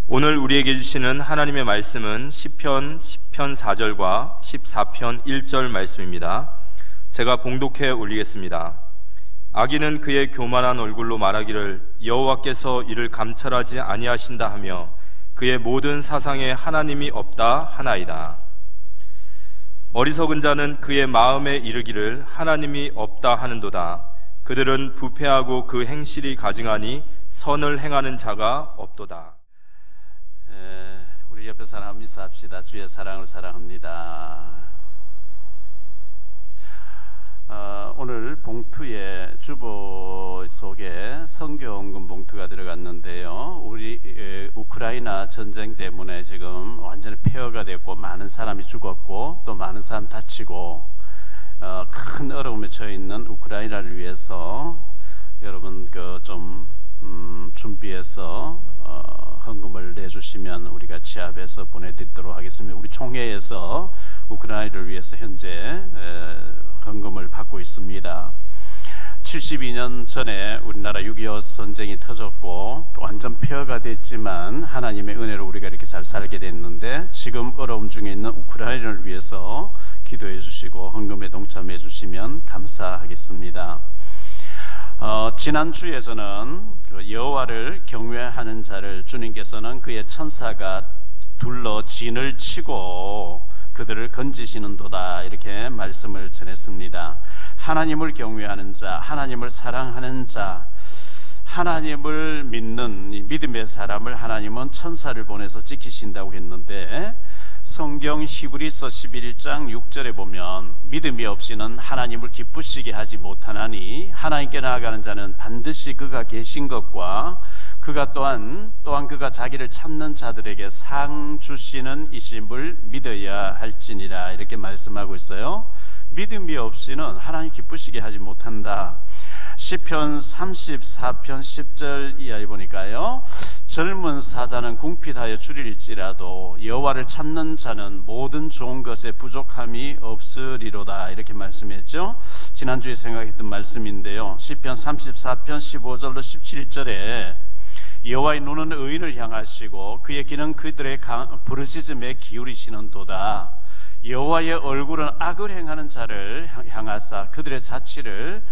오늘 우리에게 주시는 하나님의 말씀은 시편 10편 4절과 14편 1절 말씀입니다. 제가 봉독해 올리겠습니다. 악인은 그의 교만한 얼굴로 말하기를 여호와께서 이를 감찰하지 아니하신다 하며 그의 모든 사상에 하나님이 없다 하나이다. 어리석은 자는 그의 마음에 이르기를 하나님이 없다 하는도다. 그들은 부패하고 그 행실이 가증하니 선을 행하는 자가 없도다. 우리 옆에 사람 인사합시다. 주의 사랑을 사랑합니다. 오늘 봉투에 주보 속에 성경금 봉투가 들어갔는데요. 우리 우크라이나 전쟁 때문에 지금 완전히 폐허가 됐고 많은 사람이 죽었고 또 많은 사람 다치고 큰 어려움에 처해 있는 우크라이나를 위해서 여러분 준비해서 헌금을 내주시면 우리가 지압해서 보내드리도록 하겠습니다. 우리 총회에서 우크라이나를 위해서 현재 헌금을 받고 있습니다. 72년 전에 우리나라 6.25 전쟁이 터졌고 완전 폐허가 됐지만 하나님의 은혜로 우리가 이렇게 잘 살게 됐는데 지금 어려움 중에 있는 우크라이나를 위해서 기도해 주시고 헌금에 동참해 주시면 감사하겠습니다. 지난주에 저는 여호와를 경외하는 자를 주님께서는 그의 천사가 둘러 진을 치고 그들을 건지시는도다 이렇게 말씀을 전했습니다. 하나님을 경외하는 자, 하나님을 사랑하는 자, 하나님을 믿는 믿음의 사람을 하나님은 천사를 보내서 지키신다고 했는데 성경 히브리서 11장 6절에 보면 믿음이 없이는 하나님을 기쁘시게 하지 못하나니 하나님께 나아가는 자는 반드시 그가 계신 것과 그가 또한 그가 자기를 찾는 자들에게 상 주시는 이심을 믿어야 할지니라 이렇게 말씀하고 있어요. 믿음이 없이는 하나님 기쁘시게 하지 못한다. 시편 34편 10절 이하에 보니까요, 젊은 사자는 궁핍하여 줄일지라도 여호와를 찾는 자는 모든 좋은 것에 부족함이 없으리로다 이렇게 말씀했죠. 지난주에 생각했던 말씀인데요. 시편 34편 15절로 17절에 여호와의 눈은 의인을 향하시고 그의 귀는 그들의 부르짖음에 기울이시는도다. 여호와의 얼굴은 악을 행하는 자를 향하사 그들의 자취를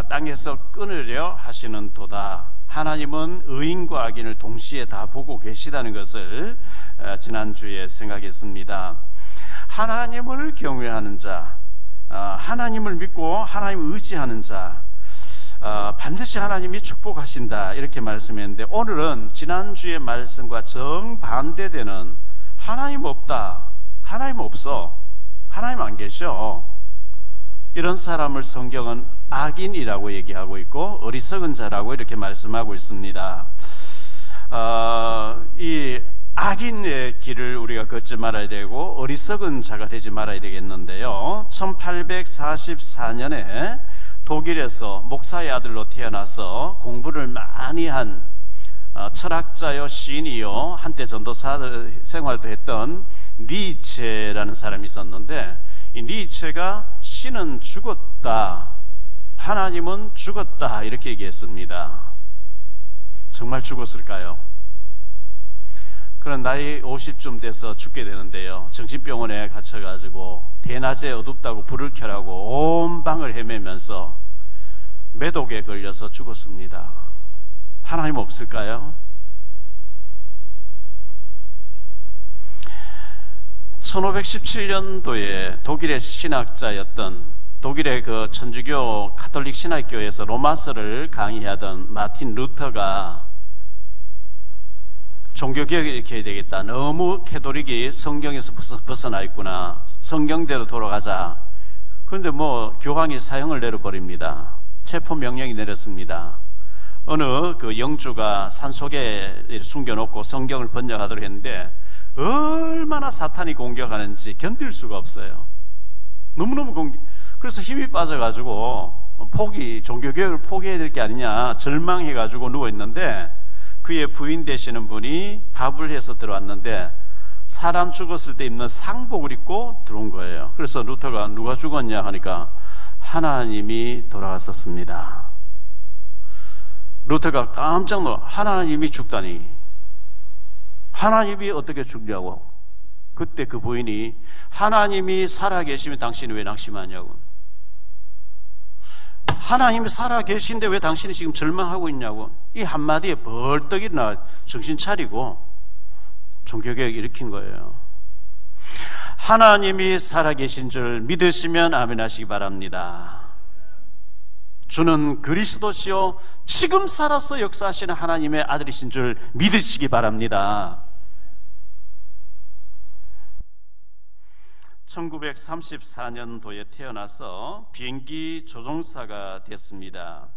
땅에서 끊으려 하시는도다. 하나님은 의인과 악인을 동시에 다 보고 계시다는 것을 지난주에 생각했습니다. 하나님을 경외하는 자, 하나님을 믿고 하나님을 의지하는 자, 반드시 하나님이 축복하신다 이렇게 말씀했는데 오늘은 지난주의 말씀과 정반대되는 하나님 없다, 하나님 없어, 하나님 안 계셔, 이런 사람을 성경은 악인이라고 얘기하고 있고 어리석은 자라고 이렇게 말씀하고 있습니다. 이 악인의 길을 우리가 걷지 말아야 되고 어리석은 자가 되지 말아야 되겠는데요. 1844년에 독일에서 목사의 아들로 태어나서 공부를 많이 한 철학자요 시인이요 한때 전도사 생활도 했던 니체라는 사람이 있었는데 이 니체가 신은 죽었다, 하나님은 죽었다 이렇게 얘기했습니다. 정말 죽었을까요? 그런 나이 50쯤 돼서 죽게 되는데요, 정신병원에 갇혀가지고 대낮에 어둡다고 불을 켜라고 온 방을 헤매면서 매독에 걸려서 죽었습니다. 하나님 없을까요? 1517년도에 독일의 신학자였던 독일의 그 천주교 가톨릭 신학교에서 로마서를 강의하던 마틴 루터가 종교개혁을 일으켜야 되겠다, 너무 캐톨릭이 성경에서 벗어나 있구나, 성경대로 돌아가자. 그런데 교황이 사형을 내려버립니다. 체포명령이 내렸습니다. 어느 그 영주가 산속에 숨겨놓고 성경을 번역하도록 했는데 얼마나 사탄이 공격하는지 견딜 수가 없어요. 너무너무 그래서 힘이 빠져가지고 종교개혁을 포기해야 될 게 아니냐 절망해가지고 누워있는데 그의 부인 되시는 분이 밥을 해서 들어왔는데 사람 죽었을 때 입는 상복을 입고 들어온 거예요. 그래서 루터가 누가 죽었냐 하니까 하나님이 돌아갔었습니다. 루터가 깜짝 놀라, 하나님이 죽다니, 하나님이 어떻게 죽냐고. 그때 그 부인이 하나님이 살아계시면 당신이 왜 낙심하냐고. 하나님이 살아계신데 왜 당신이 지금 절망하고 있냐고. 이 한마디에 벌떡 일어나 정신 차리고 종교개혁 일으킨 거예요. 하나님이 살아계신 줄 믿으시면 아멘 하시기 바랍니다. 주는 그리스도시요 지금 살아서 역사하시는 하나님의 아들이신 줄 믿으시기 바랍니다. 1934년도에 태어나서 비행기 조종사가 됐습니다.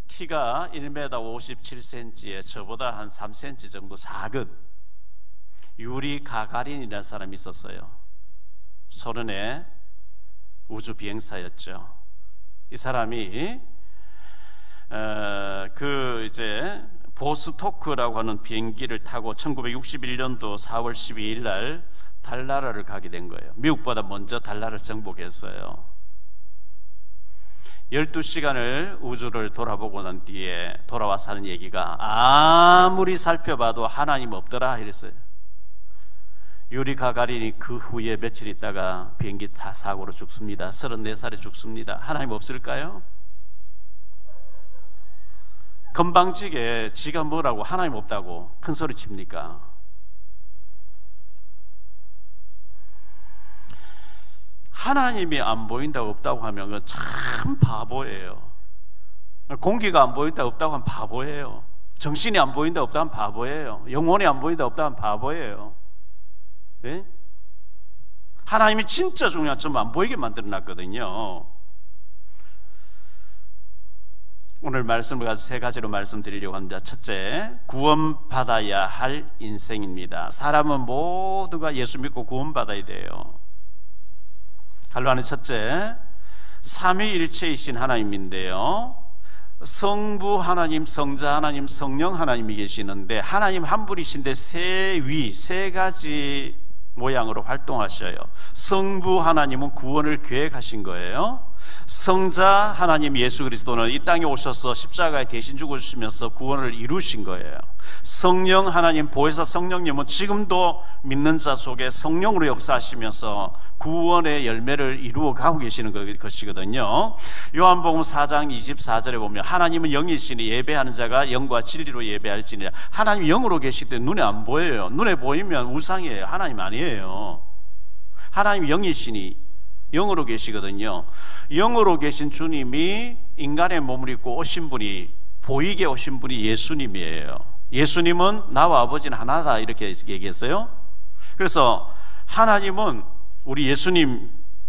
키가 1m 57cm에 저보다 한 3cm 정도 작은 유리 가가린이라는 사람이 있었어요. 소련의 우주 비행사였죠. 이 사람이 보스토크라고 하는 비행기를 타고 1961년도 4월 12일 날 달나라를 가게 된 거예요. 미국보다 먼저 달나라를 정복했어요. 12시간을 우주를 돌아보고 난 뒤에 돌아와서 하는 얘기가 아무리 살펴봐도 하나님 없더라 이랬어요. 유리 가가린이 그 후에 며칠 있다가 비행기 타 사고로 죽습니다. 34살에 죽습니다. 하나님 없을까요? 건방지게 지가 뭐라고 하나님 없다고 큰 소리 칩니까? 하나님이 안 보인다고 없다고 하면 그건 참 바보예요. 공기가 안 보인다고 없다고 하면 바보예요. 정신이 안 보인다고 없다고 하면 바보예요. 영혼이 안 보인다고 없다고 하면 바보예요. 네? 하나님이 진짜 중요한 점 안 보이게 만들어놨거든요. 오늘 말씀을 가지고 세 가지로 말씀드리려고 합니다. 첫째, 구원받아야 할 인생입니다. 사람은 모두가 예수 믿고 구원받아야 돼요. 갈로 첫째, 삼위일체이신 하나님인데요, 성부 하나님, 성자 하나님, 성령 하나님이 계시는데 하나님 한 분이신데 세 가지 모양으로 활동하셔요. 성부 하나님은 구원을 계획하신 거예요. 성자 하나님 예수 그리스도는 이 땅에 오셔서 십자가에 대신 죽으시면서 구원을 이루신 거예요. 성령 하나님 보혜사 성령님은 지금도 믿는 자 속에 성령으로 역사하시면서 구원의 열매를 이루어 가고 계시는 것이거든요. 요한복음 4장 24절에 보면 하나님은 영이시니 예배하는 자가 영과 진리로 예배할지니라. 하나님 영으로 계실 때 눈에 안 보여요. 눈에 보이면 우상이에요. 하나님 아니에요. 하나님 영이시니 영으로 계시거든요. 영으로 계신 주님이 인간의 몸을 입고 오신 분이, 보이게 오신 분이 예수님이에요. 예수님은 나와 아버지는 하나다 이렇게 얘기했어요. 그래서 하나님은 우리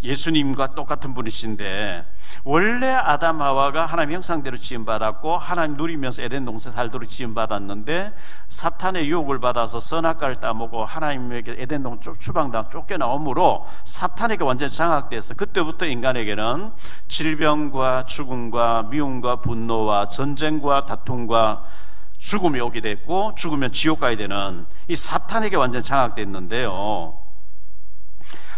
예수님과 똑같은 분이신데, 원래 아담 하와가 하나님 형상대로 지음받았고 하나님 누리면서 에덴 동산 살도록 지음받았는데 사탄의 유혹을 받아서 선악과를 따먹고 하나님에게 에덴 동산 추방당 쫓겨나오므로 사탄에게 완전히 장악돼서 그때부터 인간에게는 질병과 죽음과 미움과 분노와 전쟁과 다툼과 죽음이 오게 됐고, 죽으면 지옥 가야 되는 이 사탄에게 완전히 장악됐는데요,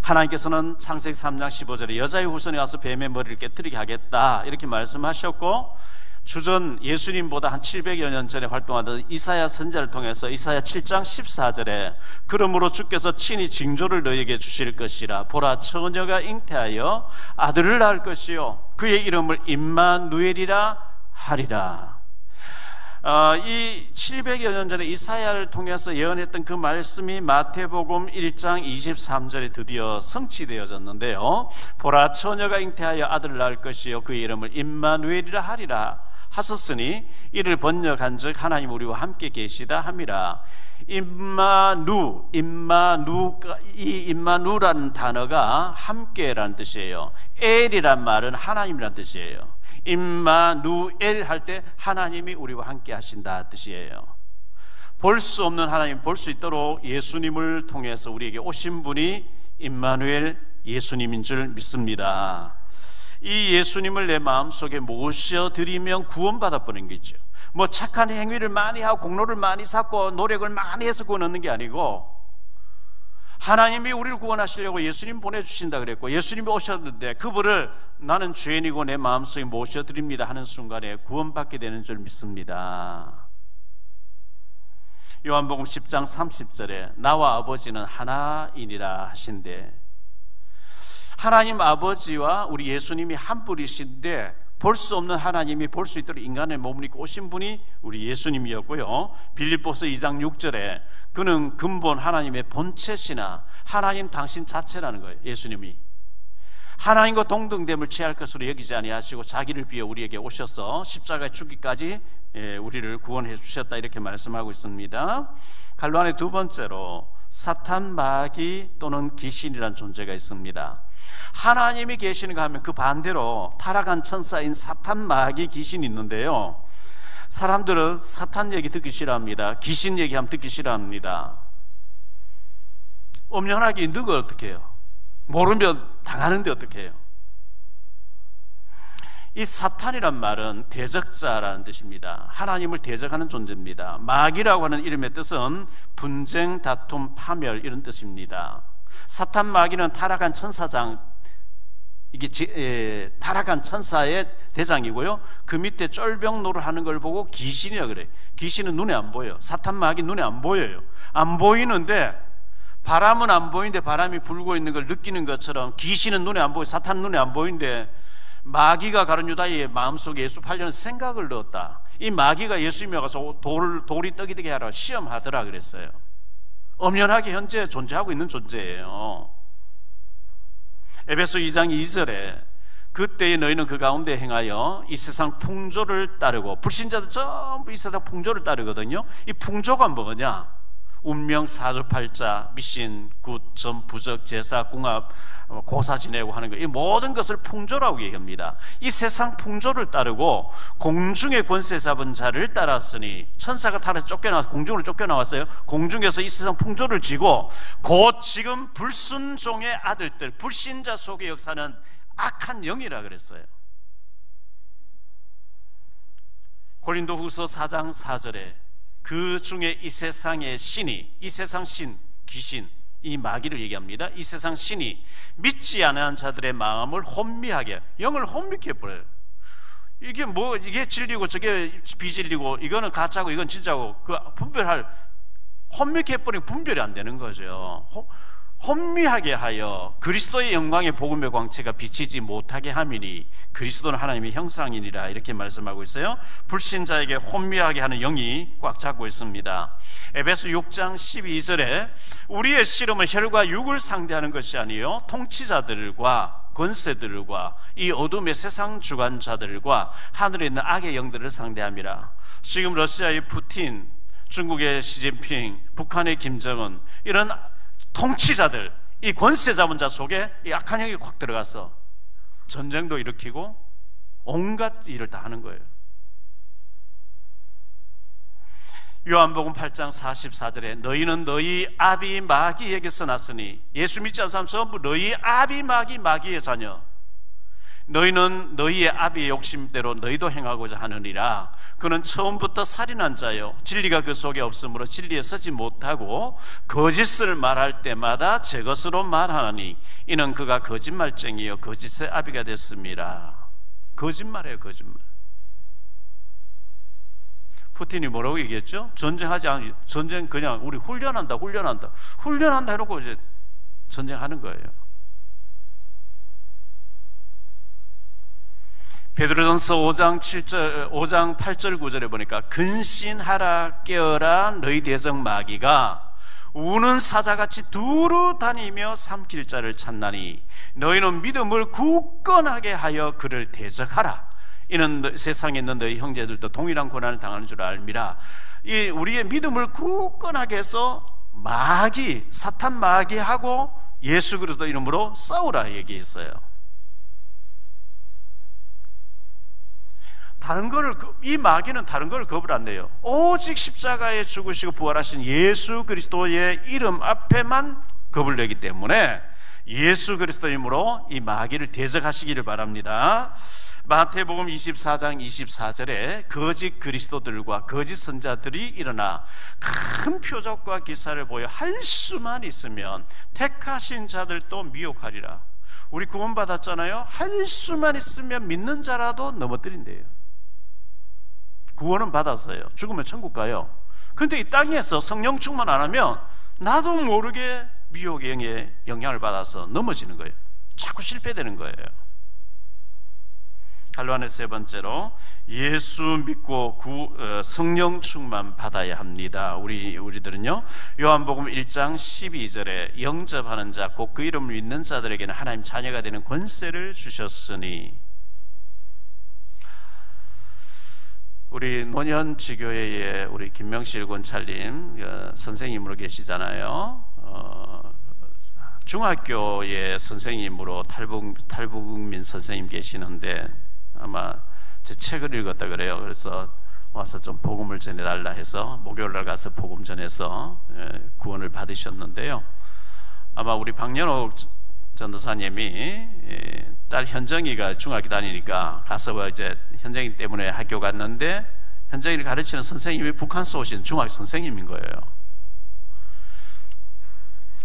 하나님께서는 창세기 3장 15절에 여자의 후손이 와서 뱀의 머리를 깨뜨리게 하겠다 이렇게 말씀하셨고, 주전 예수님보다 한 700여 년 전에 활동하던 이사야 선지자를 통해서 이사야 7장 14절에 그러므로 주께서 친히 징조를 너희에게 주실 것이라. 보라, 처녀가 잉태하여 아들을 낳을 것이요 그의 이름을 임마누엘이라 하리라. 이 700여 년 전에 이사야를 통해서 예언했던 그 말씀이 마태복음 1장 23절에 드디어 성취되어졌는데요, 보라, 처녀가 잉태하여 아들을 낳을 것이요 그의 이름을 임마누엘이라 하리라 하셨으니 이를 번역한즉 하나님 우리와 함께 계시다 함이라. 이 임마누라는 단어가 함께라는 뜻이에요. 엘이란 말은 하나님이란 뜻이에요. 임마누엘 할 때 하나님이 우리와 함께 하신다 뜻이에요. 볼 수 없는 하나님 볼 수 있도록 예수님을 통해서 우리에게 오신 분이 임마누엘 예수님인 줄 믿습니다. 이 예수님을 내 마음속에 모셔드리면 구원받아 버린 거죠. 뭐 착한 행위를 많이 하고 공로를 많이 쌓고 노력을 많이 해서 구원 얻는 게 아니고, 하나님이 우리를 구원하시려고 예수님 보내주신다 그랬고, 예수님이 오셨는데 그분을 나는 죄인이고 내 마음속에 모셔드립니다 하는 순간에 구원받게 되는 줄 믿습니다. 요한복음 10장 30절에 나와 아버지는 하나이니라 하신대, 하나님 아버지와 우리 예수님이 한 뿌리신데 볼 수 없는 하나님이 볼 수 있도록 인간의 몸을 입고 오신 분이 우리 예수님이었고요. 빌립보서 2장 6절에 그는 근본 하나님의 본체시나 하나님 당신 자체라는 거예요. 예수님이 하나님과 동등됨을 취할 것으로 여기지 아니하시고 자기를 비워 우리에게 오셔서 십자가에 죽기까지 우리를 구원해 주셨다, 이렇게 말씀하고 있습니다. 갈로안의 두 번째로 사탄, 마귀 또는 귀신이라는 존재가 있습니다. 하나님이 계시는가 하면 그 반대로 타락한 천사인 사탄, 마귀, 귀신이 있는데요, 사람들은 사탄 얘기 듣기 싫어합니다. 귀신 얘기하면 듣기 싫어합니다. 엄연하게 있는 걸 어떻게 해요? 모르면 당하는데 어떻게 해요? 이 사탄이란 말은 대적자라는 뜻입니다. 하나님을 대적하는 존재입니다. 마귀라고 하는 이름의 뜻은 분쟁, 다툼, 파멸, 이런 뜻입니다. 사탄, 마귀는 타락한 천사장, 이게 타락한 천사의 대장이고요, 그 밑에 쫄병노를 하는 걸 보고 귀신이라 그래요. 귀신은 눈에 안 보여요. 사탄, 마귀 눈에 안 보여요. 안 보이는데, 바람은 안 보이는데 바람이 불고 있는 걸 느끼는 것처럼 귀신은 눈에 안 보여요. 사탄은 눈에 안 보이는데 마귀가 가룟 유다의 마음속에 예수 팔려는 생각을 넣었다. 이 마귀가 예수님에 가서 돌이 떡이 되게 하라 시험하더라 그랬어요. 엄연하게 현재 존재하고 있는 존재예요. 에베소 2장 2절에 그때에 너희는 그 가운데 행하여 이 세상 풍조를 따르고, 불신자들 전부 이 세상 풍조를 따르거든요. 이 풍조가 뭐냐? 운명, 사주팔자, 미신, 굿, 점, 부적, 제사, 궁합, 고사 지내고 하는 거, 이 모든 것을 풍조라고 얘기합니다. 이 세상 풍조를 따르고 공중의 권세 잡은 자를 따랐으니, 천사가 타락해서 쫓겨나와서 공중으로 쫓겨나왔어요. 공중에서 이 세상 풍조를 쥐고 곧 지금 불순종의 아들들, 불신자 속에 역사는 악한 영이라 그랬어요. 고린도후서 4장 4절에 그 중에 이 세상의 신이, 이 세상 신, 귀신, 이 마귀를 얘기합니다. 이 세상 신이 믿지 않은 자들의 마음을 혼미하게, 영을 혼미케 해버려요. 이게 뭐, 이게 진리고 저게 비진리고, 이거는 가짜고 이건 진짜고, 그 분별할, 혼미케 해버리면 분별이 안 되는 거죠. 혼미하게 하여 그리스도의 영광의 복음의 광채가 비치지 못하게 함이니 그리스도는 하나님의 형상이니라, 이렇게 말씀하고 있어요. 불신자에게 혼미하게 하는 영이 꽉 잡고 있습니다. 에베소 6장 12절에 우리의 씨름은 혈과 육을 상대하는 것이 아니요 통치자들과 권세들과 이 어둠의 세상 주관자들과 하늘에 있는 악의 영들을 상대함이라. 지금 러시아의 푸틴, 중국의 시진핑, 북한의 김정은, 이런 통치자들, 이 권세 잡은 자 속에 이 악한 영이 확 들어가서 전쟁도 일으키고 온갖 일을 다 하는 거예요. 요한복음 8장 44절에 너희는 너희 아비 마귀에게서 났으니, 예수 믿지 않는 사람 전부 너희 아비 마귀의 자녀, 너희는 너희의 아비의 욕심대로 너희도 행하고자 하느니라. 그는 처음부터 살인한 자요, 진리가 그 속에 없으므로 진리에 서지 못하고 거짓을 말할 때마다 제 것으로 말하니 이는 그가 거짓말쟁이요 거짓의 아비가 됐습니다. 거짓말이에요, 거짓말. 푸틴이 뭐라고 얘기했죠? 전쟁하지 않은, 전쟁 그냥 우리 훈련한다 해놓고 이제 전쟁하는 거예요. 베드로전서 5장 8절 9절에 보니까 근신하라 깨어라 너희 대적 마귀가 우는 사자같이 두루 다니며 삼킬 자를 찾나니 너희는 믿음을 굳건하게 하여 그를 대적하라. 이는 세상에 있는 너희 형제들도 동일한 고난을 당하는 줄 알미라. 이 우리의 믿음을 굳건하게 해서 마귀, 사탄 마귀하고 예수 그리스도 이름으로 싸우라 얘기했어요. 다른 거를, 이 마귀는 다른 걸 겁을 안 내요. 오직 십자가에 죽으시고 부활하신 예수 그리스도의 이름 앞에만 겁을 내기 때문에 예수 그리스도 이름으로 이 마귀를 대적하시기를 바랍니다. 마태복음 24장 24절에 거짓 그리스도들과 거짓 선자들이 일어나 큰 표적과 기사를 보여 할 수만 있으면 택하신 자들도 미혹하리라. 우리 구원 받았잖아요. 할 수만 있으면 믿는 자라도 넘어뜨린대요. 구원은 받았어요. 죽으면 천국 가요. 그런데 이 땅에서 성령 충만 안 하면 나도 모르게 미혹의 영에 영향을 받아서 넘어지는 거예요. 자꾸 실패되는 거예요. 갈로안의 세 번째로 예수 믿고 성령 충만 받아야 합니다. 우리들은요, 요한복음 1장 12절에 영접하는 자 곧 그 이름을 믿는 자들에게는 하나님 자녀가 되는 권세를 주셨으니, 우리 노년지교회에 우리 김명실 권찰님 선생님으로 계시잖아요. 중학교의 선생님으로 탈북민 선생님 계시는데 아마 제 책을 읽었다 그래요. 그래서 와서 좀 복음을 전해달라 해서 목요일날 가서 복음 전해서 구원을 받으셨는데요. 아마 우리 박연옥 전도사님이 딸 현정이가 중학교 다니니까 가서 이제 현정이 때문에 학교 갔는데 현정이를 가르치는 선생님이 북한에서 오신 중학교 선생님인 거예요.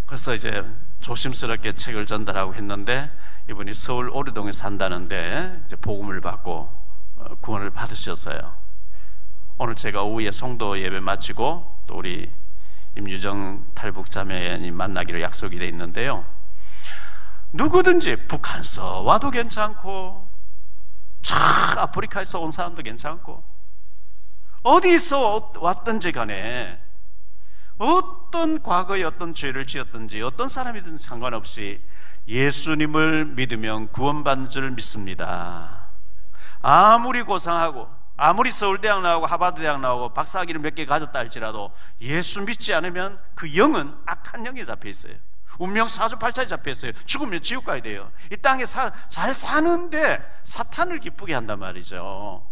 그래서 이제 조심스럽게 책을 전달하고 했는데 이분이 서울 오리동에 산다는데 이제 복음을 받고 구원을 받으셨어요. 오늘 제가 오후에 성도 예배 마치고 또 우리 임유정 탈북자매님 만나기로 약속이 돼 있는데요. 누구든지 북한서 와도 괜찮고 아프리카에서 온 사람도 괜찮고 어디서 왔든지 간에 어떤 과거에 어떤 죄를 지었든지 어떤 사람이든 상관없이 예수님을 믿으면 구원받는 줄 믿습니다. 아무리 고상하고 아무리 서울대학 나오고 하버드대학 나오고 박사학위를 몇 개 가졌다 할지라도 예수 믿지 않으면 그 영은 악한 영에 잡혀 있어요. 운명 사주팔자에 잡혀 있어요. 죽으면 지옥 가야 돼요. 이 땅에 잘 사는데 사탄을 기쁘게 한단 말이죠.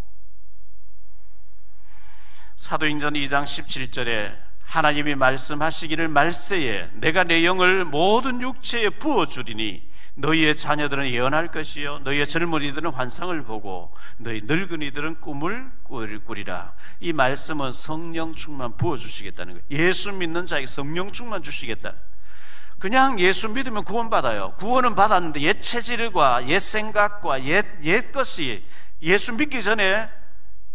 사도행전 2장 17절에 하나님이 말씀하시기를 말세에 내가 내 영을 모든 육체에 부어주리니 너희의 자녀들은 예언할 것이요 너희의 젊은이들은 환상을 보고 너희 늙은이들은 꿈을 꾸리라. 이 말씀은 성령 충만 부어주시겠다는 거예요. 예수 믿는 자에게 성령 충만 주시겠다. 그냥 예수 믿으면 구원받아요. 구원은 받았는데 옛 체질과 옛 생각과 옛 것이 예수 믿기 전에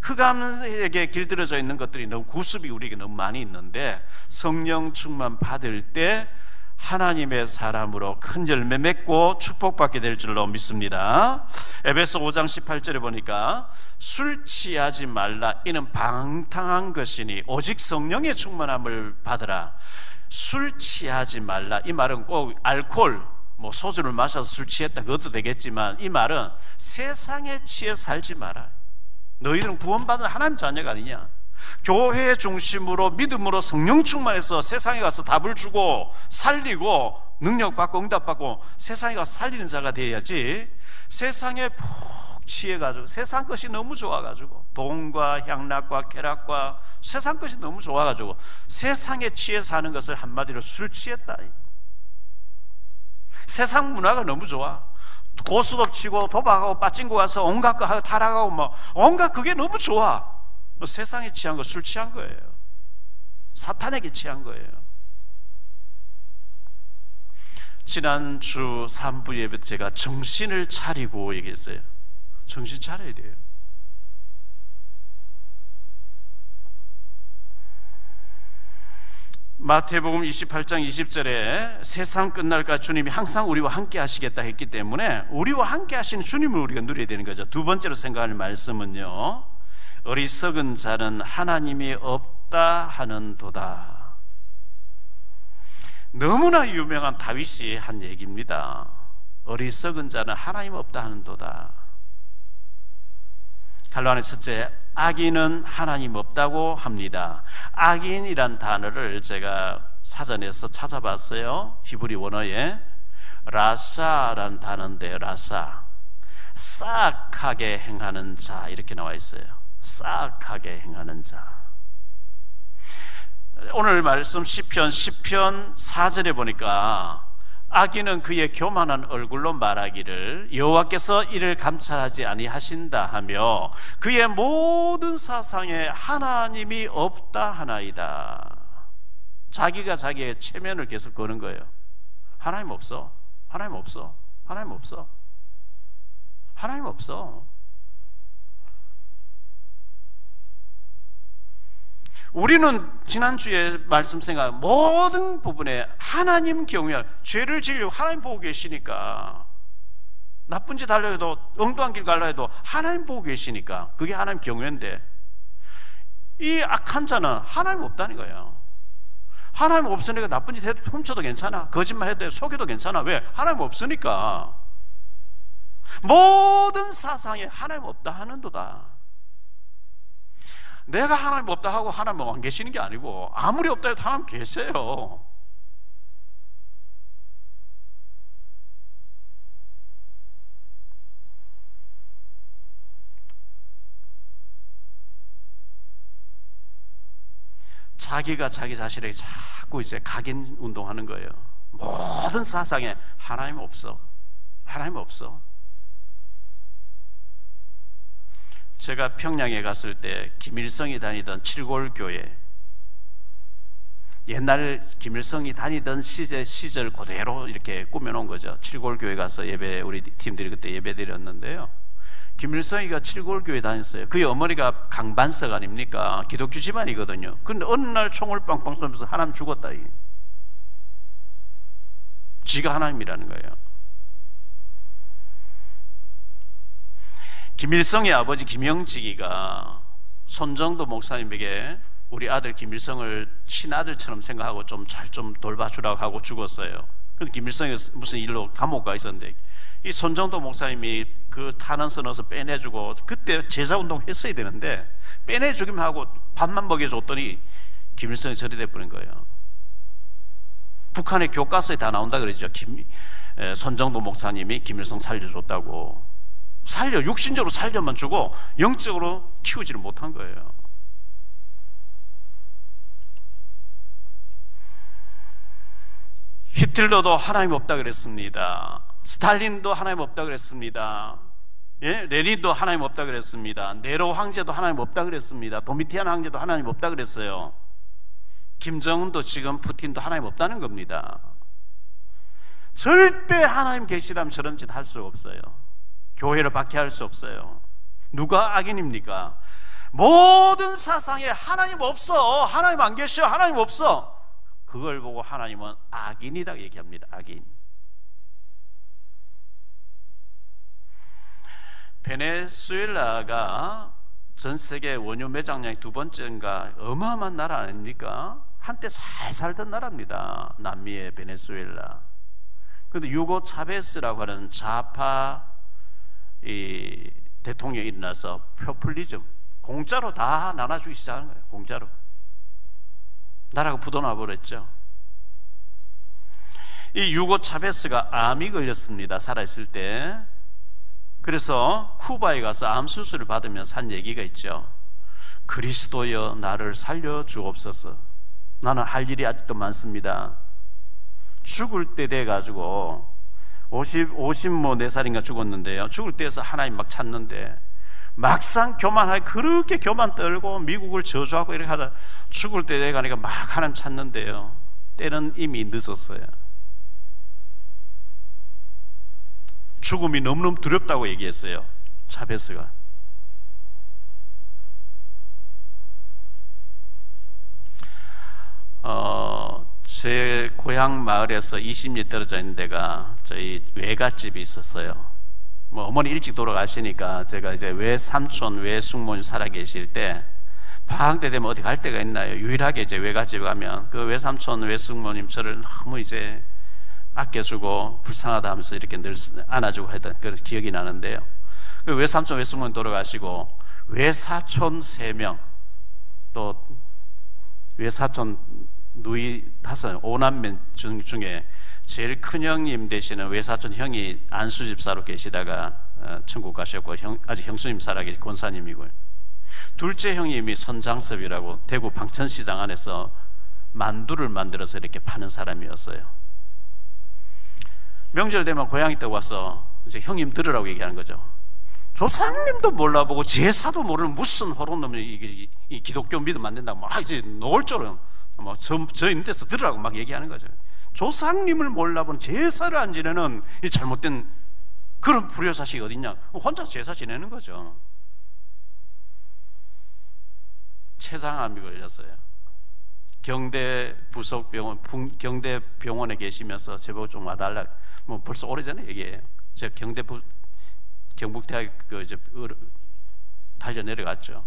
흑암에게 길들여져 있는 것들이 너무 구습이 우리에게 너무 많이 있는데 성령 충만 받을 때 하나님의 사람으로 큰 열매 맺고 축복받게 될 줄로 믿습니다. 에베소 5장 18절에 보니까 술 취하지 말라 이는 방탕한 것이니 오직 성령의 충만함을 받으라. 술 취하지 말라, 이 말은 꼭 알코올 소주를 마셔서 술 취했다 그것도 되겠지만 이 말은 세상에 취해 살지 마라. 너희들은 구원받은 하나님 자녀가 아니냐. 교회 중심으로 믿음으로 성령 충만해서 세상에 가서 답을 주고 살리고 능력받고 응답받고 세상에 가서 살리는 자가 돼야지, 세상에 푹 취해가지고 세상 것이 너무 좋아가지고 돈과 향락과 쾌락과 세상 것이 너무 좋아가지고 세상에 취해 사는 것을 한마디로 술 취했다. 세상 문화가 너무 좋아. 고스톱 치고 도박하고 빠찡고 가서 온갖 거 하고 타락하고 온갖 그게 너무 좋아. 세상에 취한 거 술 취한 거예요. 사탄에게 취한 거예요. 지난주 3부 예배 때 제가 정신을 차리고 얘기했어요. 정신 차려야 돼요. 마태복음 28장 20절에 세상 끝날까 주님이 항상 우리와 함께 하시겠다 했기 때문에 우리와 함께 하시는 주님을 우리가 누려야 되는 거죠. 두 번째로 생각할 말씀은요, 어리석은 자는 하나님이 없다 하는도다. 너무나 유명한 다윗이 한 얘기입니다. 어리석은 자는 하나님 없다 하는도다. 갈로안의 첫째, 악인은 하나님 없다고 합니다. 악인이란 단어를 제가 사전에서 찾아봤어요. 히브리 원어에 라사란 단어인데, 라사, 싹하게 행하는 자 이렇게 나와 있어요. 싹하게 행하는 자. 오늘 말씀 시편 4절에 보니까 악인은 그의 교만한 얼굴로 말하기를 여호와께서 이를 감찰하지 아니하신다 하며 그의 모든 사상에 하나님이 없다 하나이다. 자기가 자기의 체면을 계속 거는 거예요. 하나님 없어, 하나님 없어, 하나님 없어, 하나님 없어. 우리는 지난주에 말씀 생각 모든 부분에 하나님 경외할, 죄를 지으려고 하나님 보고 계시니까, 나쁜 짓 하려 해도, 엉뚱한 길 가려 해도 하나님 보고 계시니까 그게 하나님 경외인데, 이 악한 자는 하나님 없다는 거예요. 하나님 없으니까 나쁜 짓 해도, 훔쳐도 괜찮아, 거짓말 해도 속여도 괜찮아. 왜? 하나님 없으니까. 모든 사상에 하나님 없다 하는도다. 내가 하나님 없다 하고 하나님 안 계시는 게 아니고, 아무리 없다 해도 하나님 계세요. 자기가 자기 자신에게 자꾸 이제 각인 운동하는 거예요. 모든 사상에 하나님 없어, 하나님 없어. 제가 평양에 갔을 때 김일성이 다니던 칠골교회, 옛날 김일성이 다니던 시절 그대로 이렇게 꾸며놓은 거죠. 칠골교회 가서 예배, 우리 팀들이 그때 예배 드렸는데요, 김일성이가 칠골교회 다녔어요. 그의 어머니가 강반석 아닙니까? 기독교 집안이거든요. 근데 어느 날 총을 빵빵 쏘면서 하나님 죽었다, 지가 하나님이라는 거예요. 김일성의 아버지 김영직이가 손정도 목사님에게 우리 아들 김일성을 친아들처럼 생각하고 잘 좀 돌봐주라고 하고 죽었어요. 근데 김일성이 무슨 일로 감옥 가 있었는데, 이 손정도 목사님이 그 탄원서 넣어서 빼내주고, 그때 제사운동 했어야 되는데 빼내주기만 하고 밥만 먹여줬더니 김일성이 저리 돼버린 거예요. 북한의 교과서에 다 나온다 그러죠. 손정도 목사님이 김일성 살려줬다고. 육신적으로 살려만 주고 영적으로 키우지를 못한 거예요. 히틀러도 하나님 없다 그랬습니다. 스탈린도 하나님 없다 그랬습니다. 레닌도 하나님 없다 그랬습니다. 네로 황제도 하나님 없다 그랬습니다. 도미티안 황제도 하나님 없다 그랬어요. 김정은도 지금 푸틴도 하나님 없다는 겁니다. 절대 하나님 계시다면 저런 짓 할 수 없어요. 교회를 박해할 수 없어요. 누가 악인입니까? 모든 사상에 하나님 없어, 하나님 안 계셔, 하나님 없어, 그걸 보고 하나님은 악인이다 얘기합니다. 악인. 베네수엘라가 전 세계 원유 매장량이 2번째인가 어마어마한 나라 아닙니까? 한때 잘 살던 나라입니다. 남미의 베네수엘라. 그런데 유고 차베스라고 하는 좌파 이 대통령이 일어나서 포퓰리즘, 공짜로 다 나눠주기 시작하는 거예요. 공짜로 나라가 부도나 버렸죠. 이 유고 차베스가 암이 걸렸습니다. 살아있을 때. 그래서 쿠바에 가서 암 수술을 받으면서 한 얘기가 있죠. 그리스도여 나를 살려주옵소서. 나는 할 일이 아직도 많습니다. 죽을 때 돼가지고 54살인가 죽었는데요, 죽을 때에서 하나님 막 찾는데 막상 그렇게 교만 떨고 미국을 저주하고 이렇게 하다 죽을 때 돼가니까 막 하나님 찾는데요, 때는 이미 늦었어요. 죽음이 너무너무 두렵다고 얘기했어요, 차베스가. 제 고향 마을에서 20리 떨어져 있는 데가 저희 외갓집이 있었어요. 어머니 일찍 돌아가시니까 제가 이제 외삼촌, 외숙모님 살아 계실 때 방학 때 되면 어디 갈 데가 있나요? 유일하게 이제 외갓집 가면 그 외삼촌, 외숙모님 저를 너무 이제 아껴주고 불쌍하다 하면서 이렇게 늘 안아주고 했던 그런 기억이 나는데요. 그 외삼촌, 외숙모님 돌아가시고 외사촌 3명, 또 외사촌 누이 5, 5남매 중에 제일 큰 형님 되시는 외사촌 형이 안수집사로 계시다가 천국 가셨고, 아직 형수님 살아 계신 권사님이고요. 둘째 형님이 선장섭이라고 대구 방천시장 안에서 만두를 만들어서 이렇게 파는 사람이었어요. 명절 되면 고향에 또 와서 이제 형님 들으라고 얘기하는 거죠. 조상님도 몰라보고 제사도 모르는 무슨 호롱 놈이 이 기독교 믿으면 안 된다고 막 이제 노골적으로 저 있는 데서 들으라고 막 얘기하는 거죠. 조상님을 몰라본 제사를 안 지내는 이 잘못된 그런 불효자식이 어딨냐, 혼자 제사 지내는 거죠. 췌장암이 걸렸어요. 경대 부속병원, 경대 병원에 계시면서 제보고 좀 와달라. 뭐 벌써 오래전에 얘기해요. 제가 경북대학 달려 내려갔죠.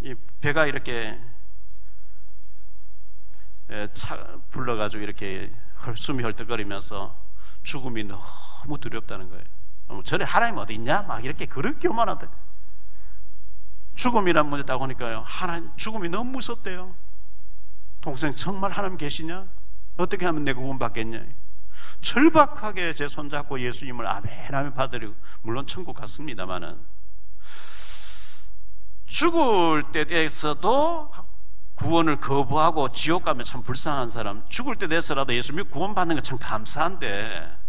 이 배가 이렇게 불러가지고 이렇게 숨이 헐떡거리면서 죽음이 너무 두렵다는 거예요. 전에 하나님 어디 있냐? 막 이렇게 그렇게 교만하대. 죽음이란 문제 딱 오니까요, 하나님, 죽음이 너무 무섭대요. 동생, 정말 하나님 계시냐? 어떻게 하면 내가 구원받겠냐? 절박하게 제 손잡고 예수님을 아멘 하며 받으려고, 물론 천국 갔습니다마는, 죽을 때에서도 구원을 거부하고 지옥 가면 참 불쌍한 사람, 죽을 때 돼서라도 예수님 구원받는 건 참 감사한데,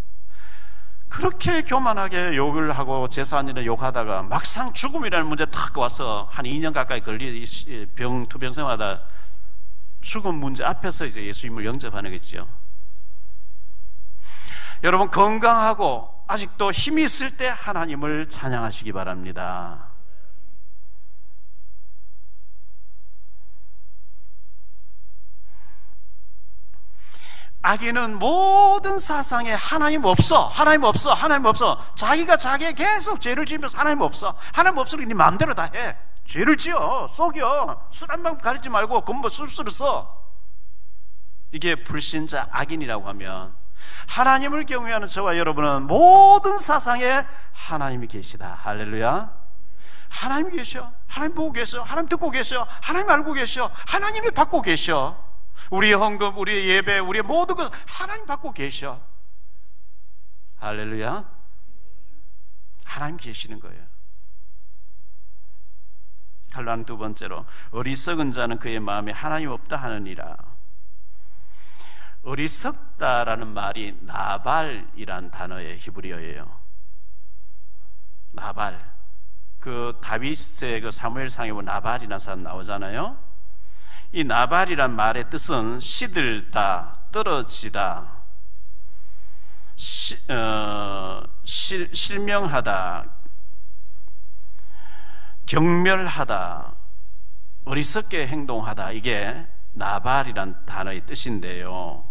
그렇게 교만하게 욕을 하고 제사안이나 욕하다가 막상 죽음이라는 문제 탁 와서 한 2년 가까이 투병 생활하다 죽음 문제 앞에서 이제 예수님을 영접하는 거죠. 여러분, 건강하고 아직도 힘이 있을 때 하나님을 찬양하시기 바랍니다. 악인은 모든 사상에 하나님 없어, 하나님 없어, 하나님 없어. 자기가 자기에 계속 죄를 지으면서 하나님 없어, 하나님 없으니 네 마음대로 다 해. 죄를 지어, 속여, 술 한 방 가리지 말고 건보 술수를 써. 이게 불신자 악인이라고 하면, 하나님을 경외하는 저와 여러분은 모든 사상에 하나님이 계시다. 할렐루야. 하나님이 계셔. 하나님 보고 계셔. 하나님 듣고 계셔. 하나님 알고 계셔. 하나님이 받고 계셔. 우리의 헌금, 우리의 예배, 우리의 모든 것 하나님 받고 계셔. 할렐루야. 하나님 계시는 거예요. 칼란 두 번째로, 어리석은 자는 그의 마음에 하나님 없다 하느니라. 어리석다라는 말이 나발이란 단어의 히브리어예요. 나발. 그 다윗의 그 사무엘상에 보면 나발이라는 사람 나오잖아요. 이 나발이란 말의 뜻은 시들다, 떨어지다, 실명하다, 경멸하다, 어리석게 행동하다. 이게 나발이란 단어의 뜻인데요.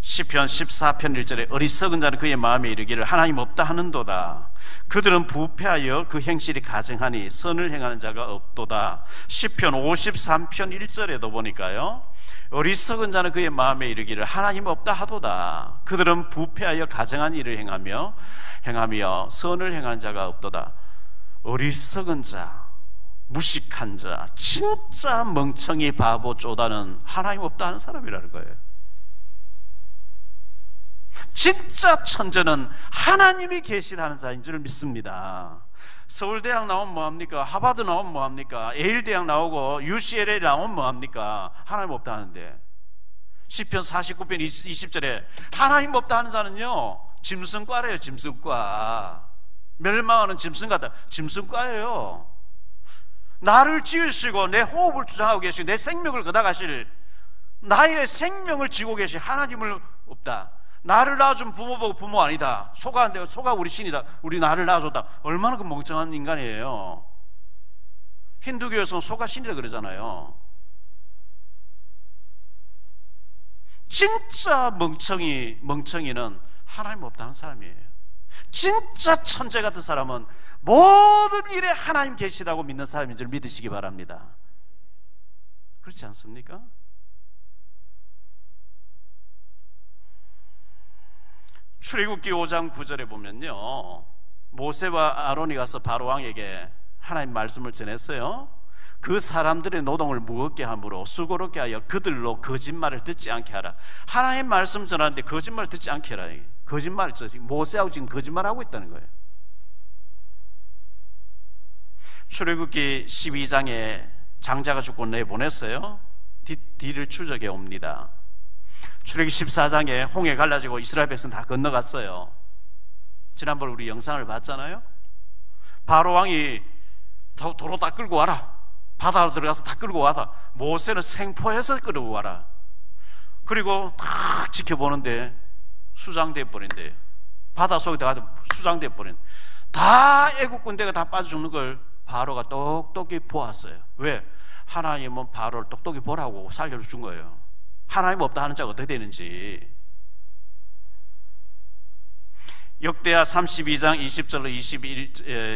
시편 14편 1절에 어리석은 자는 그의 마음에 이르기를 하나님 없다 하는도다. 그들은 부패하여 그 행실이 가증하니 선을 행하는 자가 없도다. 시편 53편 1절에도 보니까요, 어리석은 자는 그의 마음에 이르기를 하나님 없다 하도다. 그들은 부패하여 가증한 일을 행하며 선을 행하는 자가 없도다. 어리석은 자, 무식한 자, 진짜 멍청이 바보 쪼다는 하나님 없다 하는 사람이라는 거예요. 진짜 천재는 하나님이 계시다는 자인 줄 믿습니다. 서울대학 나오면 뭐합니까? 하버드 나오면 뭐합니까? 예일대학 나오고 UCLA 나오면 뭐합니까? 하나님 없다 하는데, 시편 49편 20절에 하나님 없다 하는 자는요, 짐승과래요. 짐승과. 멸망하는 짐승 같다. 짐승과예요. 나를 지으시고 내 호흡을 주장하고 계시고 내 생명을 걷어가실, 나의 생명을 지고 계신 하나님을 없다. 나를 낳아준 부모 보고 부모 아니다. 소가 안 되고 소가 우리 신이다. 우리 나를 낳아줬다. 얼마나 그 멍청한 인간이에요. 힌두교에서는 소가 신이다 그러잖아요. 진짜 멍청이는 하나님 없다는 사람이에요. 진짜 천재 같은 사람은 모든 일에 하나님 계시다고 믿는 사람인 줄 믿으시기 바랍니다. 그렇지 않습니까? 출애굽기 5장 9절에 보면요, 모세와 아론이 가서 바로 왕에게 하나님 말씀을 전했어요. 그 사람들의 노동을 무겁게 함으로 수고롭게 하여 그들로 거짓말을 듣지 않게 하라. 하나님 말씀 전하는데 거짓말을 듣지 않게 하라. 거짓말을 지금 모세하고 지금 거짓말하고 있다는 거예요. 출애굽기 12장에 장자가 죽고 내보냈어요. 뒤를 추적해 옵니다. 출애굽기 14장에 홍해 갈라지고 이스라엘 백성 다 건너갔어요. 지난번 우리 영상을 봤잖아요. 바로 왕이 도로 다 끌고 와라. 바다로 들어가서 다 끌고 와서 모세는 생포해서 끌고 와라. 그리고 딱 지켜보는데 수장돼 버린대. 바다 속에 들어가서 수장돼 버린. 다 애국 군대가 다 빠져 죽는 걸 바로가 똑똑히 보았어요. 왜? 하나님은 바로를 똑똑히 보라고 살려준 거예요. 하나님 없다 하는 자가 어떻게 되는지. 역대하 32장 20절로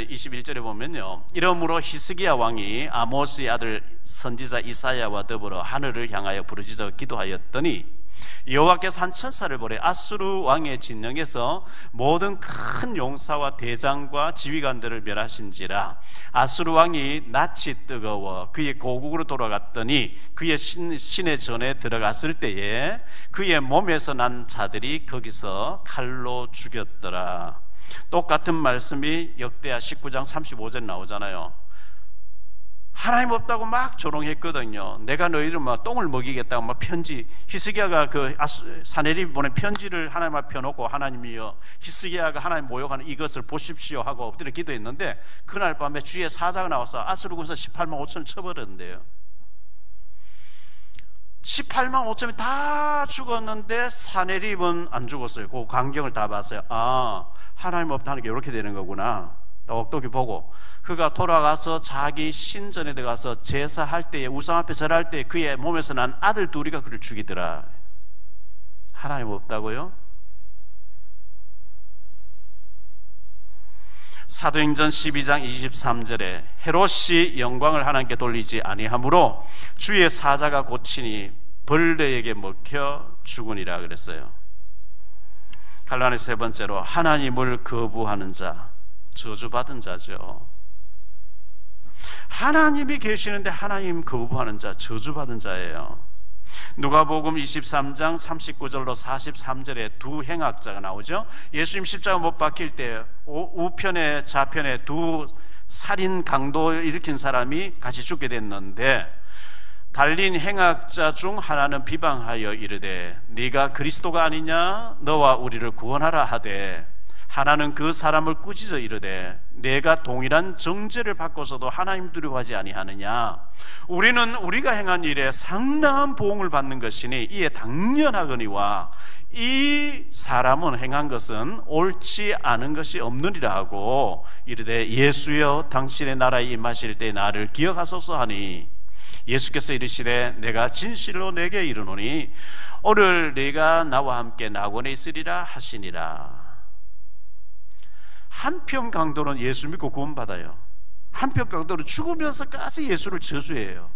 21절에 보면요, 이러므로 히스기야 왕이 아모스의 아들 선지자 이사야와 더불어 하늘을 향하여 부르짖어 기도하였더니 여호와께서 한 천사를 보내 아수르 왕의 진영에서 모든 큰 용사와 대장과 지휘관들을 멸하신지라. 아수르 왕이 낯이 뜨거워 그의 고국으로 돌아갔더니 그의 신의 전에 들어갔을 때에 그의 몸에서 난 자들이 거기서 칼로 죽였더라. 똑같은 말씀이 역대하 19장 35절에 나오잖아요. 하나님 없다고 막 조롱했거든요. 내가 너희를 막 똥을 먹이겠다고 막 편지, 히스기야가 그 사내립이 보낸 편지를 하나님 앞에 펴놓고 하나님이여 히스기야가 하나님 모욕하는 이것을 보십시오 하고 엎드려 기도했는데 그날 밤에 주의 사자가 나와서 아수르 군사 18만 5천을 쳐버렸는데요. 18만 5천이 다 죽었는데 사내립은 안 죽었어요. 그 광경을 다 봤어요. 아, 하나님 없다는 게 이렇게 되는 거구나. 똑똑히 보고 그가 돌아가서 자기 신전에 들어가서 제사할 때에 우상 앞에 절할 때 그의 몸에서 난 아들 둘이가 그를 죽이더라. 하나님 없다고요? 사도행전 12장 23절에 헤롯이 영광을 하나님께 돌리지 아니하므로 주의 사자가 고치니 벌레에게 먹혀 죽으니라 그랬어요. 갈라니 세 번째로 하나님을 거부하는 자, 저주받은 자죠. 하나님이 계시는데 하나님 거부하는 자, 저주받은 자예요. 누가복음 23장 39절로 43절에 두 행악자가 나오죠. 예수님 십자가 못 박힐 때 우편에 좌편에 두 살인 강도 일으킨 사람이 같이 죽게 됐는데 달린 행악자 중 하나는 비방하여 이르되 네가 그리스도가 아니냐 너와 우리를 구원하라 하되 하나는 그 사람을 꾸짖어 이르되 내가 동일한 정죄를 받고서도 하나님 두려워하지 아니하느냐. 우리는 우리가 행한 일에 상당한 보응을 받는 것이니 이에 당연하거니와 이 사람은 행한 것은 옳지 않은 것이 없느니라 하고 이르되 예수여 당신의 나라에 임하실 때 나를 기억하소서 하니 예수께서 이르시되 내가 진실로 내게 이르노니 오늘 네가 나와 함께 낙원에 있으리라 하시니라. 한편 강도는 예수 믿고 구원받아요. 한편 강도는 죽으면서까지 예수를 저주해요.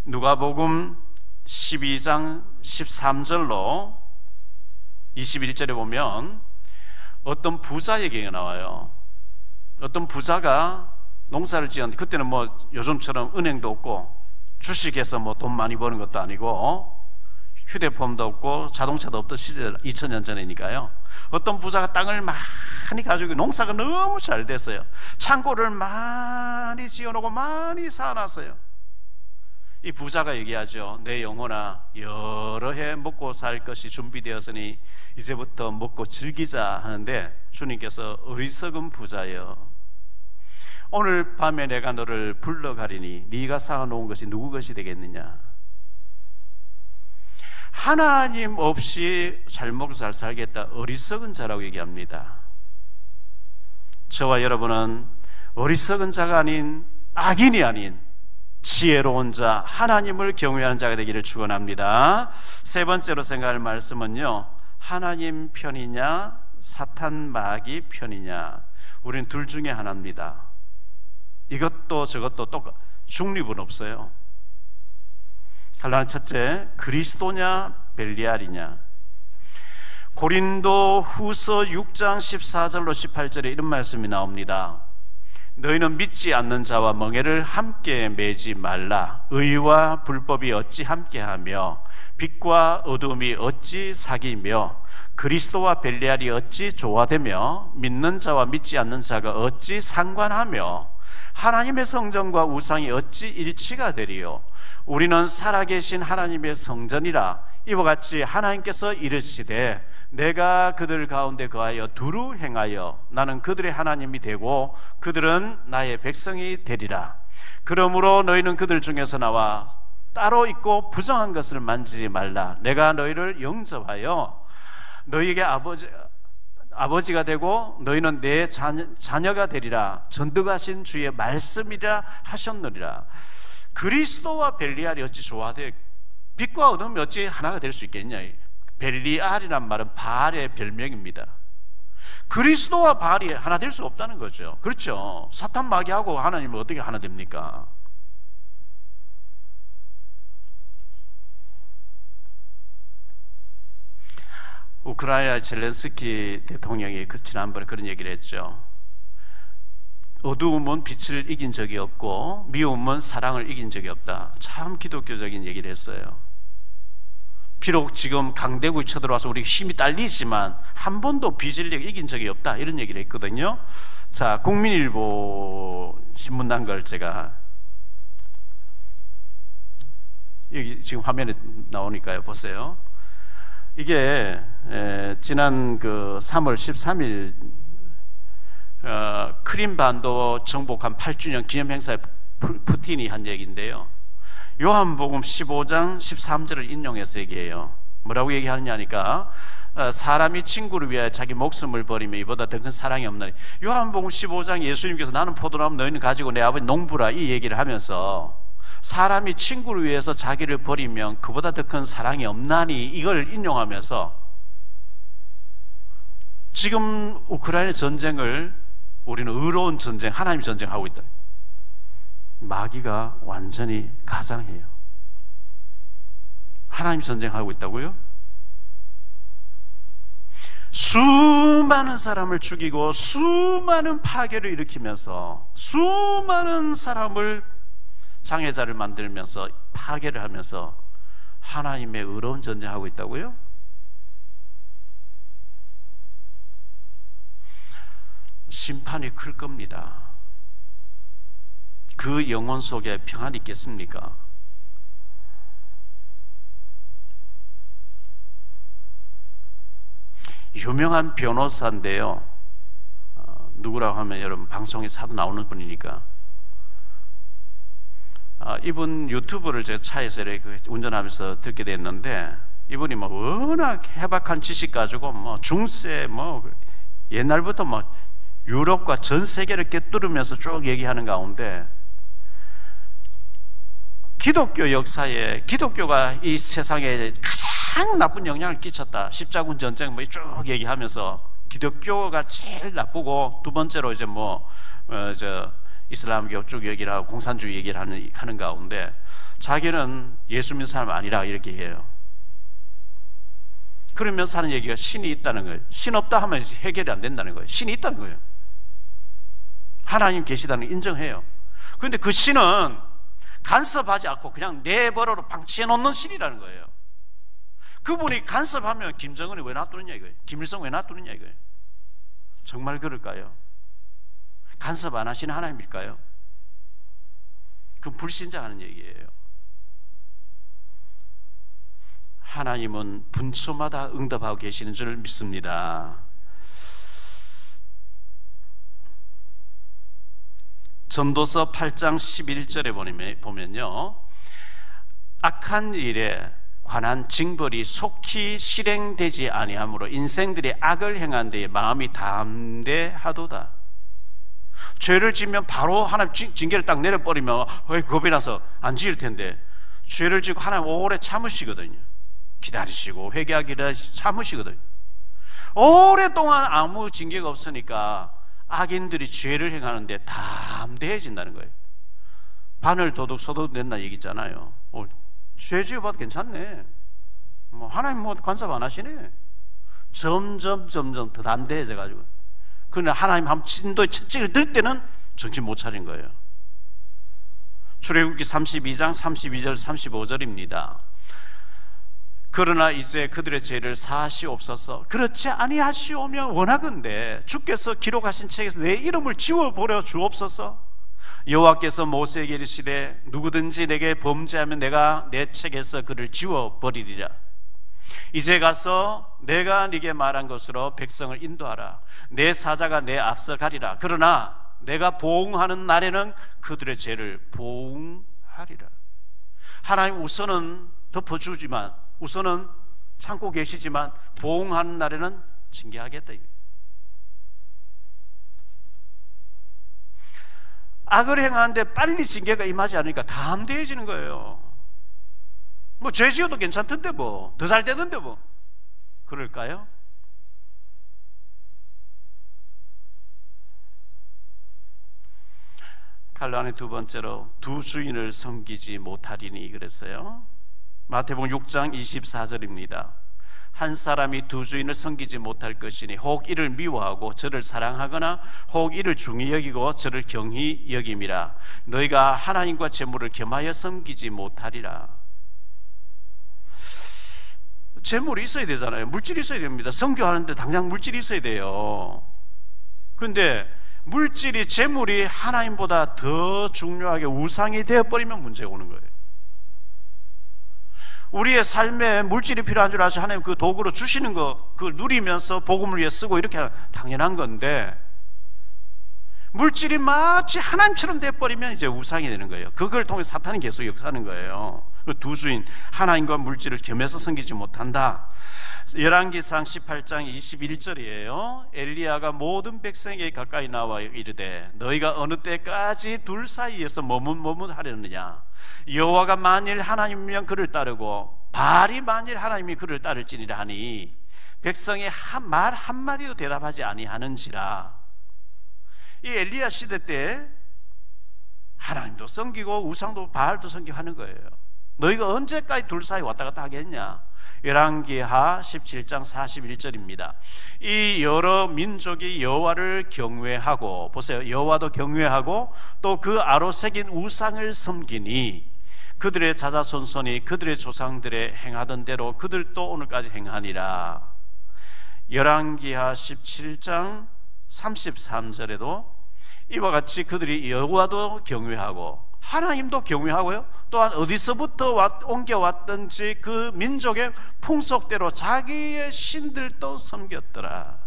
누가복음 12장 13절로 21절에 보면 어떤 부자 얘기가 나와요. 어떤 부자가 농사를 지었는데 그때는 뭐 요즘처럼 은행도 없고 주식해서 뭐 돈 많이 버는 것도 아니고 휴대폰도 없고 자동차도 없던 시절 2000년 전이니까요. 어떤 부자가 땅을 많이 가지고 농사가 너무 잘 됐어요. 창고를 많이 지어놓고 많이 사놨어요. 이 부자가 얘기하죠. 내 영혼아 여러 해 먹고 살 것이 준비되었으니 이제부터 먹고 즐기자 하는데 주님께서 어리석은 부자여 오늘 밤에 내가 너를 불러가리니 네가 쌓아놓은 것이 누구 것이 되겠느냐. 하나님 없이 잘 먹고 잘 살겠다 어리석은 자라고 얘기합니다. 저와 여러분은 어리석은 자가 아닌 악인이 아닌 지혜로운 자, 하나님을 경외하는 자가 되기를 축원합니다. 세 번째로 생각할 말씀은요, 하나님 편이냐 사탄 마귀 편이냐. 우리는 둘 중에 하나입니다. 이것도 저것도 중립은 없어요. 하나는 첫째, 그리스도냐 벨리알이냐. 고린도 후서 6장 14절로 18절에 이런 말씀이 나옵니다. 너희는 믿지 않는 자와 멍에를 함께 매지 말라. 의와 불법이 어찌 함께하며 빛과 어둠이 어찌 사귀며 그리스도와 벨리알이 어찌 조화되며 믿는 자와 믿지 않는 자가 어찌 상관하며 하나님의 성전과 우상이 어찌 일치가 되리요. 우리는 살아계신 하나님의 성전이라. 이와 같이 하나님께서 이르시되 내가 그들 가운데 거하여 두루 행하여 나는 그들의 하나님이 되고 그들은 나의 백성이 되리라. 그러므로 너희는 그들 중에서 나와 따로 있고 부정한 것을 만지지 말라. 내가 너희를 영접하여 너희에게 아버지가 되고 너희는 내 자녀가 되리라. 전득하신 주의 말씀이라 하셨느니라. 그리스도와 벨리알이 어찌 조화되 빛과 어둠이 어찌 하나가 될 수 있겠냐. 벨리알이란 말은 바알의 별명입니다. 그리스도와 바알이 하나 될 수 없다는 거죠. 그렇죠. 사탄 마귀하고 하나님은 어떻게 하나 됩니까? 우크라이나 젤렌스키 대통령이 지난번에 그런 얘기를 했죠. 어두움은 빛을 이긴 적이 없고 미움은 사랑을 이긴 적이 없다. 참 기독교적인 얘기를 했어요. 비록 지금 강대국이 쳐들어와서 우리 힘이 딸리지만 한 번도 비진리가 이긴 적이 없다, 이런 얘기를 했거든요. 자, 국민일보 신문 난 걸 제가 여기 지금 화면에 나오니까요, 보세요. 이게 지난 그 3월 13일 크림반도 정복한 8주년 기념 행사에 푸틴이 한 얘기인데요. 요한복음 15장 13절을 인용해서 얘기해요. 뭐라고 얘기하느냐니까 사람이 친구를 위하여 자기 목숨을 버리며 이보다 더 큰 사랑이 없나니. 요한복음 15장 예수님께서 나는 포도나무 너희는 가지고 내 아버지 농부라, 이 얘기를 하면서 사람이 친구를 위해서 자기를 버리면 그보다 더 큰 사랑이 없나니, 이걸 인용하면서 지금 우크라이나 전쟁을 우리는 의로운 전쟁, 하나님 전쟁하고 있다. 마귀가 완전히 가장해요. 하나님 전쟁하고 있다고요? 수많은 사람을 죽이고 수많은 파괴를 일으키면서 수많은 사람을 장애자를 만들면서 파괴를 하면서 하나님의 의로운 전쟁하고 있다고요? 심판이 클 겁니다. 그 영혼 속에 평안이 있겠습니까? 유명한 변호사인데요. 누구라고 하면 여러분 방송에서 하도 나오는 분이니까. 이분 유튜브를 제가 차에서 이렇게 운전하면서 듣게 됐는데, 이분이 뭐 워낙 해박한 지식 가지고 뭐 중세 뭐 옛날부터 뭐 유럽과 전 세계를 꿰뚫으면서 쭉 얘기하는 가운데, 기독교 역사에 기독교가 이 세상에 가장 나쁜 영향을 끼쳤다, 십자군 전쟁 뭐 쭉 얘기하면서 기독교가 제일 나쁘고, 두 번째로 이제 이슬람교 쭉 얘기를 하고 공산주의 얘기를 하는 가운데 자기는 예수 믿는 사람 아니라 이렇게 해요. 그러면서 하는 얘기가 신이 있다는 거예요. 신 없다 하면 해결이 안 된다는 거예요. 신이 있다는 거예요. 하나님 계시다는 걸 인정해요. 그런데 그 신은 간섭하지 않고 그냥 내버려로 방치해 놓는 신이라는 거예요. 그분이 간섭하면 김정은이 왜 놔두느냐 이거예요. 김일성 왜 놔두느냐 이거예요. 정말 그럴까요? 간섭 안 하시는 하나님일까요? 그건 불신자 하는 얘기예요. 하나님은 분초마다 응답하고 계시는 줄 믿습니다. 전도서 8장 11절에 보면요, 악한 일에 관한 징벌이 속히 실행되지 아니하므로 인생들이 악을 행한 데에 마음이 담대하도다. 죄를 지면 바로 하나님 징계를 딱 내려버리면 겁이 나서 안 지을 텐데, 죄를 지고 하나님 오래 참으시거든요. 기다리시고 회개하기 참으시거든요. 오랫동안 아무 징계가 없으니까 악인들이 죄를 행하는데 담대해진다는 거예요. 바늘 도둑 소독 낸다 얘기 있잖아요. 죄 지어봐도 괜찮네. 하나님 간섭 안 하시네. 점점 더 담대해져가지고. 그러나 하나님 한 진도의 채찍을 들 때는 정신 못 차린 거예요. 출애굽기 32장 32절 35절입니다. 그러나 이제 그들의 죄를 사하시옵소서. 그렇지 아니하시오면 원하건대 주께서 기록하신 책에서 내 이름을 지워버려 주옵소서. 여호와께서 모세에게 이르시되 누구든지 내게 범죄하면 내가 내 책에서 그를 지워버리리라. 이제 가서 내가 네게 말한 것으로 백성을 인도하라. 내 사자가 내 앞서 가리라. 그러나 내가 보응하는 날에는 그들의 죄를 보응하리라. 하나님 우선은 덮어주지만, 우선은 참고 계시지만 보응하는 날에는 징계하겠다. 악을 행하는데 빨리 징계가 임하지 않으니까 담대해지는 거예요. 뭐 죄 지어도 괜찮던데 뭐 더 잘 되던데 뭐 그럴까요? 칼라니 두 번째로 두 주인을 섬기지 못하리니 그랬어요. 마태복음 6장 24절입니다. 한 사람이 두 주인을 섬기지 못할 것이니 혹 이를 미워하고 저를 사랑하거나 혹 이를 중히 여기고 저를 경히 여김이라. 너희가 하나님과 재물을 겸하여 섬기지 못하리라. 재물이 있어야 되잖아요. 물질이 있어야 됩니다. 선교하는데 당장 물질이 있어야 돼요. 그런데 물질이, 재물이 하나님보다 더 중요하게 우상이 되어버리면 문제가 오는 거예요. 우리의 삶에 물질이 필요한 줄 아시고 하나님 그 도구로 주시는 거 그걸 누리면서 복음을 위해 쓰고 이렇게 하는 당연한 건데, 물질이 마치 하나님처럼 돼버리면 이제 우상이 되는 거예요. 그걸 통해 사탄이 계속 역사하는 거예요. 두 주인, 하나님과 물질을 겸해서 섬기지 못한다. 열왕기상 18장 21절이에요. 엘리야가 모든 백성에게 가까이 나와 이르되 너희가 어느 때까지 둘 사이에서 머뭇머뭇하려느냐. 여호와가 만일 하나님이면 그를 따르고 바알이 만일 하나님이 그를 따를지니라 하니 백성의 말 한마디도 대답하지 아니하는지라. 이 엘리야 시대 때 하나님도 섬기고 우상도 바알도 섬기고 하는 거예요. 너희가 언제까지 둘 사이 왔다 갔다 하겠냐. 열왕기하 17장 41절입니다. 이 여러 민족이 여호와를 경외하고, 보세요, 여호와도 경외하고 또 그 아로 새긴 우상을 섬기니 그들의 자자손손이 그들의 조상들의 행하던 대로 그들도 오늘까지 행하니라. 열왕기하 17장 33절에도 이와 같이 그들이 여호와도 경외하고 하나님도 경외하고요, 또한 어디서부터 옮겨왔든지 그 민족의 풍속대로 자기의 신들도 섬겼더라.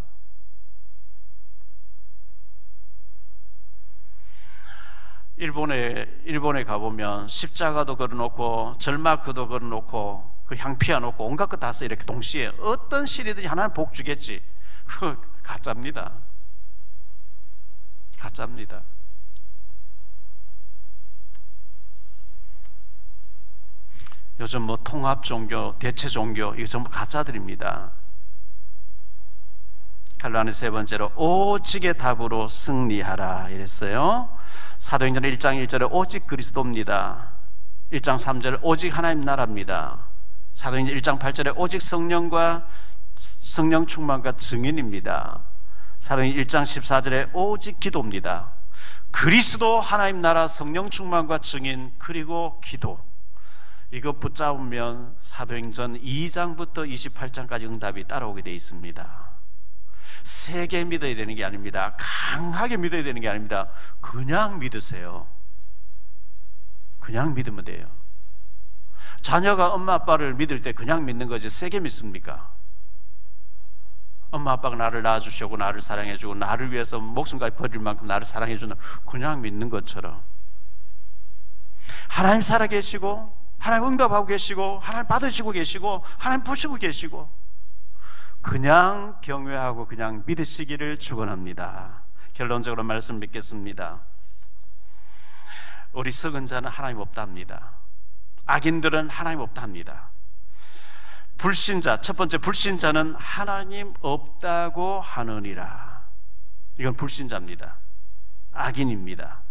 일본에 가보면 십자가도 걸어놓고 절마크도 걸어놓고 그 향피아 놓고 온갖 것 다 써. 이렇게 동시에 어떤 신이든지 하나님 복 주겠지. 그거 가짜입니다. 가짜입니다. 요즘 뭐 통합 종교, 대체 종교, 이거 전부 가짜들입니다. 칼라니 세 번째로 오직의 답으로 승리하라 이랬어요. 사도행전 1장 1절에 오직 그리스도입니다. 1장 3절에 오직 하나님 나라입니다. 사도행전 1장 8절에 오직 성령과 성령 충만과 증인입니다. 사도행전 1장 14절에 오직 기도입니다. 그리스도, 하나님 나라, 성령 충만과 증인, 그리고 기도. 이거 붙잡으면 사도행전 2장부터 28장까지 응답이 따라오게 되어 있습니다. 세게 믿어야 되는 게 아닙니다. 강하게 믿어야 되는 게 아닙니다. 그냥 믿으세요. 그냥 믿으면 돼요. 자녀가 엄마 아빠를 믿을 때 그냥 믿는 거지 세게 믿습니까? 엄마 아빠가 나를 낳아주시고 나를 사랑해주고 나를 위해서 목숨까지 버릴 만큼 나를 사랑해주는, 그냥 믿는 것처럼 하나님 살아계시고 하나님 응답하고 계시고 하나님 받으시고 계시고 하나님 보시고 계시고 그냥 경외하고 그냥 믿으시기를 축원합니다. 결론적으로 말씀 맺겠습니다. 어리석은 자는 하나님 없답니다. 악인들은 하나님 없답니다. 불신자, 첫 번째 불신자는 하나님 없다고 하느니라. 이건 불신자입니다. 악인입니다.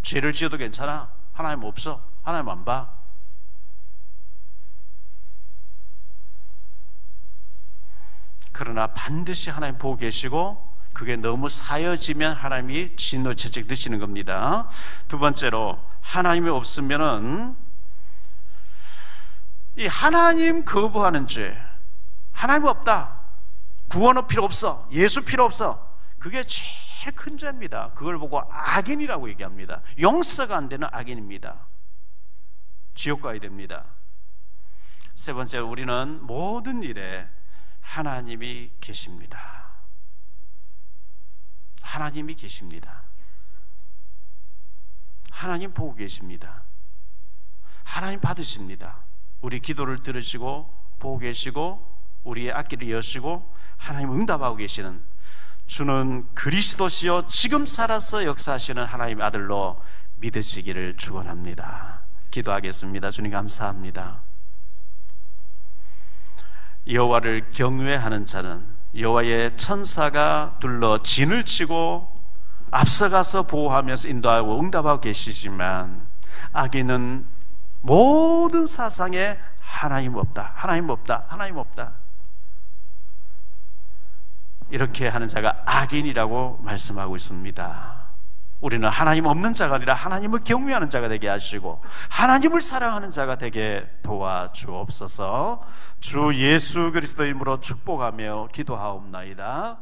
죄를 지어도 괜찮아. 하나님 없어. 하나님 안 봐. 그러나 반드시 하나님 보고 계시고 그게 너무 사여지면 하나님이 진노 채찍 드시는 겁니다. 두 번째로 하나님이 없으면은 이 하나님 거부하는 죄, 하나님 없다, 구원은 필요 없어, 예수 필요 없어, 그게 제일 큰 죄입니다. 그걸 보고 악인이라고 얘기합니다. 용서가 안 되는 악인입니다. 지옥 가야 됩니다. 세 번째, 우리는 모든 일에 하나님이 계십니다. 하나님이 계십니다. 하나님 보고 계십니다. 하나님 받으십니다. 우리 기도를 들으시고 보고 계시고 우리의 앞길을 여시고 하나님 응답하고 계시는 주는 그리스도시요 지금 살아서 역사하시는 하나님의 아들로 믿으시기를 축원합니다. 기도하겠습니다. 주님 감사합니다. 여호와를 경외하는 자는 여호와의 천사가 둘러 진을 치고 앞서가서 보호하면서 인도하고 응답하고 계시지만 악인은 모든 사상에 하나님 없다, 하나님 없다, 하나님 없다, 이렇게 하는 자가 악인이라고 말씀하고 있습니다. 우리는 하나님 없는 자가 아니라 하나님을 경외하는 자가 되게 하시고 하나님을 사랑하는 자가 되게 도와주옵소서. 주 예수 그리스도 이름으로 축복하며 기도하옵나이다.